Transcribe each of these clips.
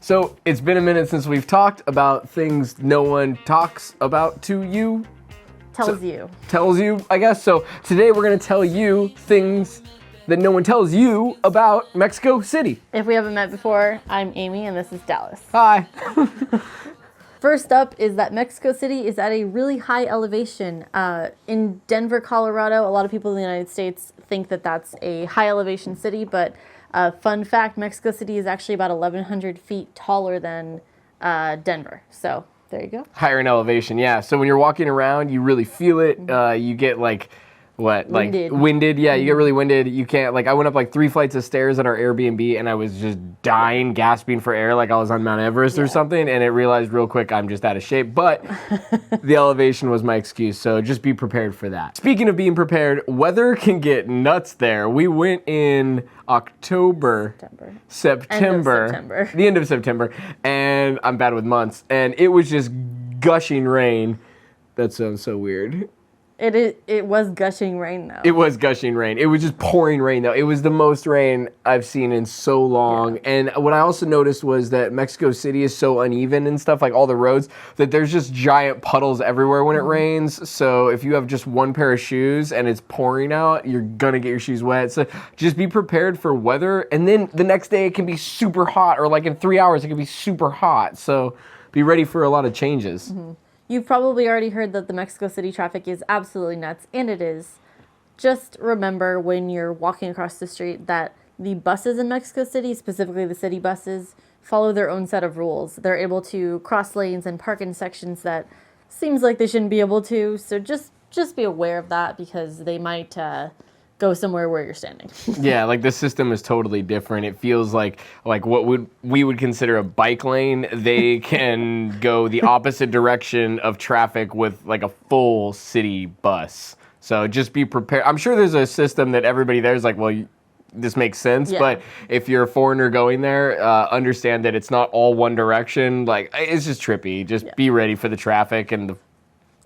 So it's been a minute since we've talked about things no one talks about to you. Tells you, I guess. So today we're going to tell you things that no one tells you about Mexico City. If we haven't met before, I'm Amy and this is Dallas. Hi. First up is that Mexico City is at a really high elevation. In Denver, Colorado, a lot of people in the United States think that that's a high elevation city, but fun fact, Mexico City is actually about 1,100 feet taller than Denver. So there you go. Higher in elevation, yeah. So when you're walking around, you really feel it. You get winded. Yeah, you get really winded. You can't, I went up 3 flights of stairs at our Airbnb and I was just dying, gasping for air like I was on Mount Everest or something, and it realized real quick I'm just out of shape. But the elevation was my excuse, so just be prepared for that. Speaking of being prepared, weather can get nuts there. We went in September, the end of September, and I'm bad with months, and it was just gushing rain. That sounds so weird. It was gushing rain, though. It was gushing rain. It was just pouring rain, though. It was the most rain I've seen in so long. Yeah. And what I also noticed was that Mexico City is so uneven and stuff, like all the roads, that there's just giant puddles everywhere when it rains. So if you have just one pair of shoes and it's pouring out, you're going to get your shoes wet. So just be prepared for weather. And then the next day it can be super hot, or in 3 hours it can be super hot. So be ready for a lot of changes. Mm-hmm. You've probably already heard that the Mexico City traffic is absolutely nuts, and it is. Just remember when you're walking across the street that the buses in Mexico City, specifically the city buses, follow their own set of rules. They're able to cross lanes and park in sections that seems like they shouldn't be able to, so just be aware of that because they might go somewhere where you're standing. Yeah, the system is totally different. It feels like what we would consider a bike lane, they can go the opposite direction of traffic with a full city bus. So just be prepared. I'm sure there's a system that everybody there's this makes sense, but if you're a foreigner going there, understand that it's not all one direction. It's just trippy. Just be ready for the traffic and the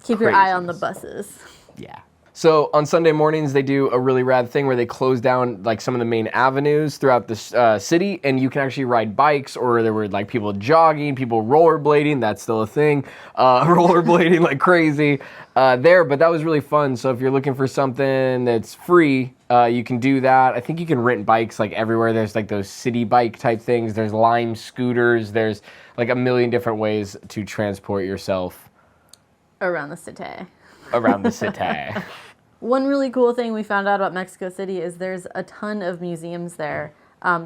keep your eye on the buses. Yeah. So on Sunday mornings, they do a really rad thing where they close down some of the main avenues throughout the city, and you can actually ride bikes, or there were people jogging, people rollerblading. That's still a thing. Rollerblading like crazy there, but that was really fun. So if you're looking for something that's free, you can do that. I think you can rent bikes everywhere. There's those city bike type things. There's Lime scooters. There's a million different ways to transport yourself around the city. One really cool thing we found out about Mexico City is there's a ton of museums there.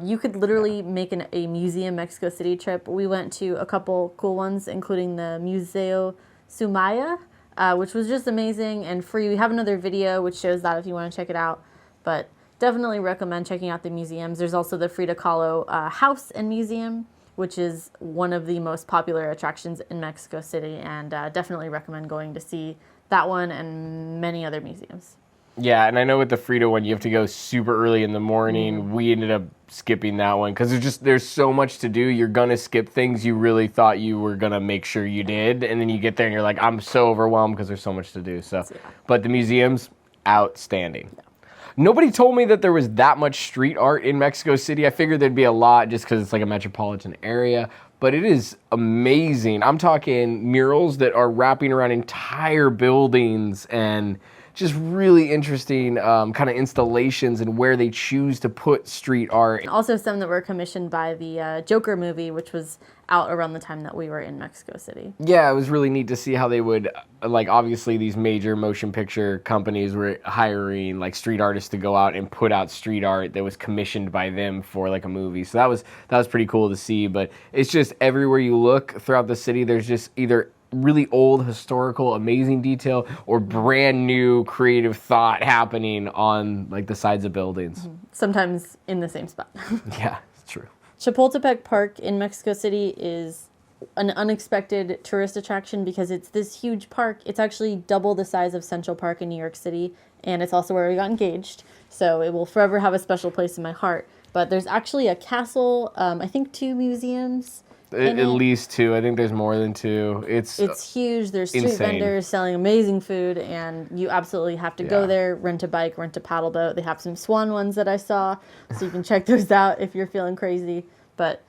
You could literally make a museum Mexico City trip. We went to a couple cool ones, including the Museo Soumaya, which was just amazing and free. We have another video which shows that if you want to check it out. But definitely recommend checking out the museums. There's also the Frida Kahlo House and Museum, which is one of the most popular attractions in Mexico City, and definitely recommend going to see that one and many other museums. Yeah, and I know with the Frida one, you have to go super early in the morning. We ended up skipping that one because there's so much to do. You're going to skip things you really thought you were going to make sure you did, and then you get there and you're like, I'm so overwhelmed because there's so much to do. But the museums, outstanding. Yeah. Nobody told me that there was that much street art in Mexico City. I figured there'd be a lot just because it's a metropolitan area. But it is amazing. I'm talking murals that are wrapping around entire buildings and just really interesting kind of installations and where they choose to put street art. And also some that were commissioned by the Joker movie, which was out around the time that we were in Mexico City. Yeah, it was really neat to see how they would, obviously these major motion picture companies were hiring street artists to go out and put out street art that was commissioned by them for a movie. So that was pretty cool to see. But it's just everywhere you look throughout the city, there's just either really old, historical, amazing detail or brand new creative thought happening on the sides of buildings. Sometimes in the same spot. Yeah, it's true. Chapultepec Park in Mexico City is an unexpected tourist attraction because it's this huge park. It's actually double the size of Central Park in New York City, and it's also where we got engaged. So it will forever have a special place in my heart. But there's actually a castle, I think 2 museums. At least 2. I think there's more than 2. It's huge. There's street vendors selling amazing food, and you absolutely have to go there, rent a bike, rent a paddle boat. They have some swan ones that I saw, so you can check those out if you're feeling crazy. But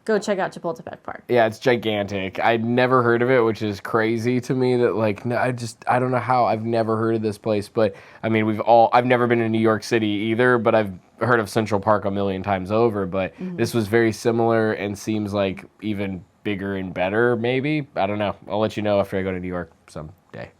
Go check out Chapultepec Park. Yeah, it's gigantic. I'd never heard of it, which is crazy to me that like, no, I don't know how I've never heard of this place, but I mean, I've never been to New York City either, but I've heard of Central Park a million times over, but this was very similar and seems like even bigger and better, maybe. I don't know. I'll let you know after I go to New York someday.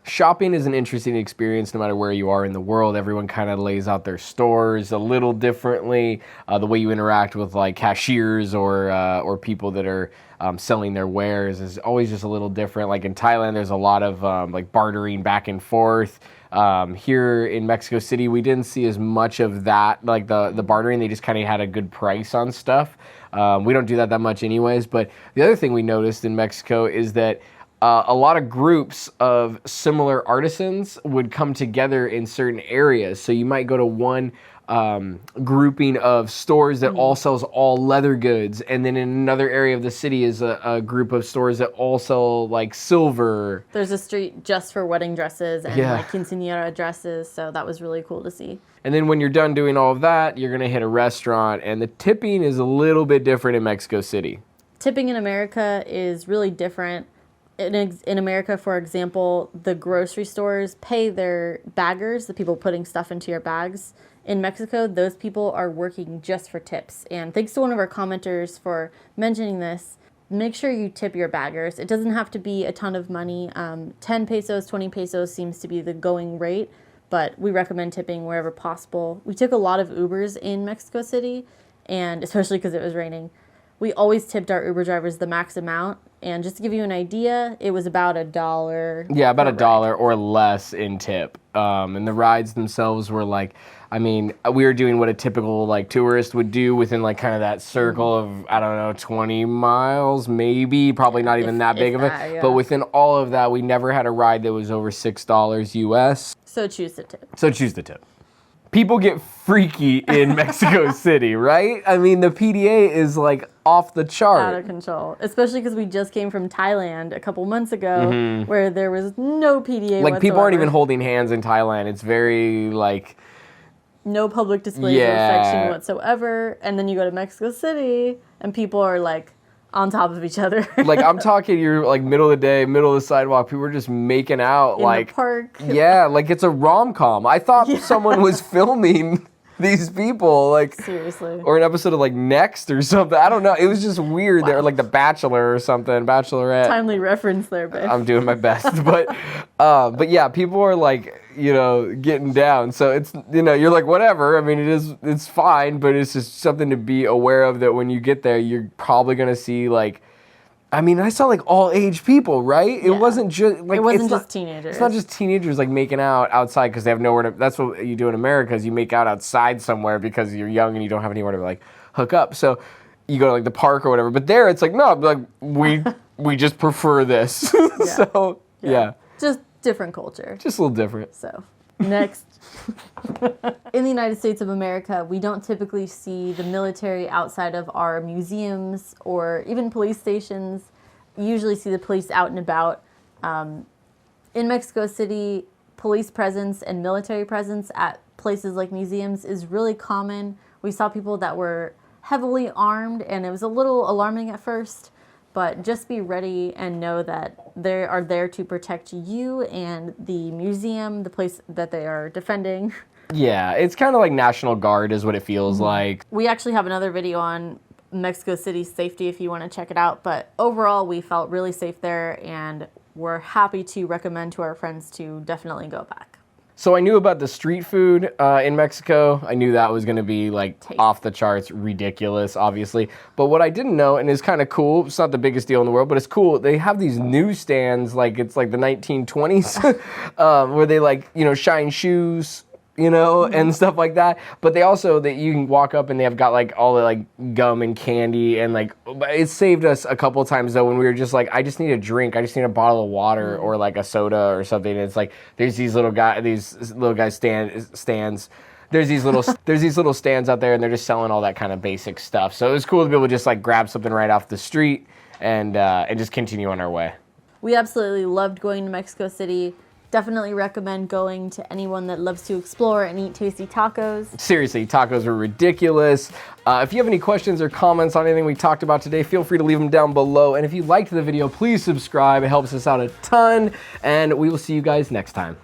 Shopping is an interesting experience no matter where you are in the world. Everyone kind of lays out their stores a little differently. The way you interact with like cashiers or people that are selling their wares is always just a little different. Like in Thailand, there's a lot of like bartering back and forth. Here in Mexico City, we didn't see as much of that, like the bartering. They just kind of had a good price on stuff. We don't do that much anyways. But the other thing we noticed in Mexico is that a lot of groups of similar artisans would come together in certain areas. So you might go to one grouping of stores that all sells all leather goods, and then in another area of the city is a group of stores that all sell like silver. There's a street just for wedding dresses and like quinceañera dresses, so that was really cool to see. And then when you're done doing all of that, you're going to hit a restaurant, and the tipping is a little bit different in Mexico City. Tipping in America is really different. In America, for example, the grocery stores pay their baggers, the people putting stuff into your bags. In Mexico, those people are working just for tips. And thanks to one of our commenters for mentioning this, make sure you tip your baggers. It doesn't have to be a ton of money. 10 pesos, 20 pesos seems to be the going rate, but we recommend tipping wherever possible. We took a lot of Ubers in Mexico City, and especially because it was raining. We always tipped our Uber drivers the max amount. And just to give you an idea, it was about $1. Yeah, about $1 or less in tip. And the rides themselves were like, I mean, we were doing what a typical like tourist would do within like kind of that circle of, I don't know, 20 miles, maybe, probably not even that big of it. Yeah. But within all of that, we never had a ride that was over $6 US. So choose to tip. So choose to tip. People get freaky in Mexico City, right? I mean, the PDA is like off the chart. Out of control. Especially because we just came from Thailand a couple months ago where there was no PDA like whatsoever. People aren't even holding hands in Thailand. It's very like... No public displays of affection whatsoever. And then you go to Mexico City and people are like on top of each other. Like I'm talking, you're like middle of the day, middle of the sidewalk. People are just making out in like the park. Yeah, like it's a rom-com. I thought someone was filming these people, like seriously, or an episode of like Next or something. I don't know. It was just weird. There, like The Bachelor or something, Bachelorette. Timely reference there, babe. I'm doing my best, but yeah, people are like, you know, getting down. So it's, you know, you're like, whatever. I mean, it's fine, but it's just something to be aware of that when you get there, you're probably gonna see like. I mean, I saw like all age people, right? It wasn't just like it wasn't just teenagers. It's not just teenagers like making out outside because they have nowhere to. That's what you do in America is you make out outside somewhere because you're young and you don't have anywhere to like hook up. So you go to like the park or whatever. But there, it's like no, like we just prefer this. So yeah, just different culture. Just a little different. So next. In the United States of America, we don't typically see the military outside of our museums or even police stations. You usually see the police out and about. In Mexico City, police presence and military presence at places like museums is really common. We saw people that were heavily armed, and it was a little alarming at first. But just be ready and know that they are there to protect you and the museum, the place that they are defending. Yeah, it's kind of like National Guard is what it feels like. We actually have another video on Mexico City's safety if you want to check it out. But overall, we felt really safe there, and we're happy to recommend to our friends to definitely go back. So I knew about the street food in Mexico. I knew that was going to be like off the charts, ridiculous, obviously. But what I didn't know, and is kind of cool, it's not the biggest deal in the world, but it's cool. They have these newsstands like it's like the 1920s where they like, you know, shine shoes, you know, and stuff like that. But they also, that you can walk up and they have got like all the like gum and candy and like, it saved us a couple times though when we were just like, I just need a drink. I just need a bottle of water or like a soda or something. And it's like, there's these little guys stands. There's these little stands out there and they're just selling all that kind of basic stuff. So it was cool to be able to just like grab something right off the street and just continue on our way. We absolutely loved going to Mexico City. Definitely recommend going to anyone that loves to explore and eat tasty tacos. Seriously, tacos are ridiculous. If you have any questions or comments on anything we talked about today, feel free to leave them down below. And if you liked the video, please subscribe. It helps us out a ton. And we will see you guys next time.